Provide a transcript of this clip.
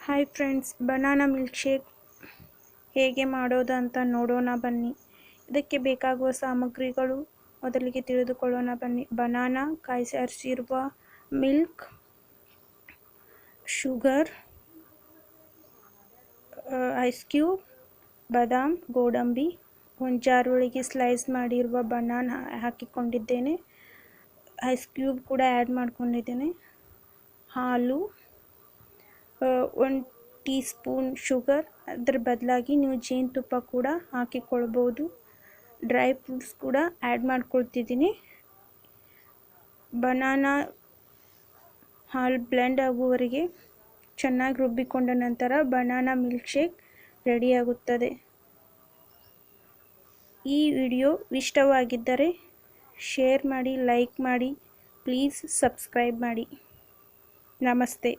Hi friends, banana milk shake ಹೇಗೆ ಮಾಡೋದು ಅಂತ ನೋಡೋಣ ಬನ್ನಿ. ಇದಕ್ಕೆ ಬೇಕಾಗುವ ಸಾಮಗ್ರಿಗಳು ಮೊದಲಿಗೆ ತಿಳಿದುಕೊಳ್ಳೋಣ ಬನ್ನಿ. ಬನಾನಾ, ಕಾಯಿಸಿರುವ ಮಿಲ್ಕ್, ಶುಗರ್, ಐಸ್ ಕ್ಯೂಬ್, ಬಾದಾಮ್, ಗೋಡಂಬಿ, ಒಂದು ಜಾರ್ ಒಳಗೆ ಸ್ಲೈಸ್ ಮಾಡಿರುವ ಬನಾನಾ ಹಾಕಿಕೊಂಡಿದ್ದೇನೆ. ಐಸ್ ಕ್ಯೂಬ್ ಕೂಡ ಆ್ಯಡ್ ಮಾಡ್ಕೊಂಡಿದ್ದೇನೆ. ಹಾಲು, 1 ಟೀ ಸ್ಪೂನ್ ಶುಗರ್, ಅದರ ಬದಲಾಗಿ ನೀವು ಜೇನುತುಪ್ಪ ಕೂಡ ಹಾಕಿಕೊಳ್ಬೋದು. ಡ್ರೈ ಫ್ರೂಟ್ಸ್ ಕೂಡ ಆ್ಯಡ್ ಮಾಡ್ಕೊಳ್ತಿದ್ದೀನಿ. ಬನಾನಾ ಹಾಲು ಬ್ಲೆಂಡ್ ಆಗುವವರೆಗೆ ಚೆನ್ನಾಗಿ ರುಬ್ಬಿಕೊಂಡ ನಂತರ ಬನಾನಾ ಮಿಲ್ಕ್ ಶೇಕ್ ರೆಡಿಯಾಗುತ್ತದೆ. ಈ ವಿಡಿಯೋ ಇಷ್ಟವಾಗಿದ್ದರೆ ಶೇರ್ ಮಾಡಿ, ಲೈಕ್ ಮಾಡಿ, ಪ್ಲೀಸ್ ಸಬ್ಸ್ಕ್ರೈಬ್ ಮಾಡಿ. ನಮಸ್ತೆ.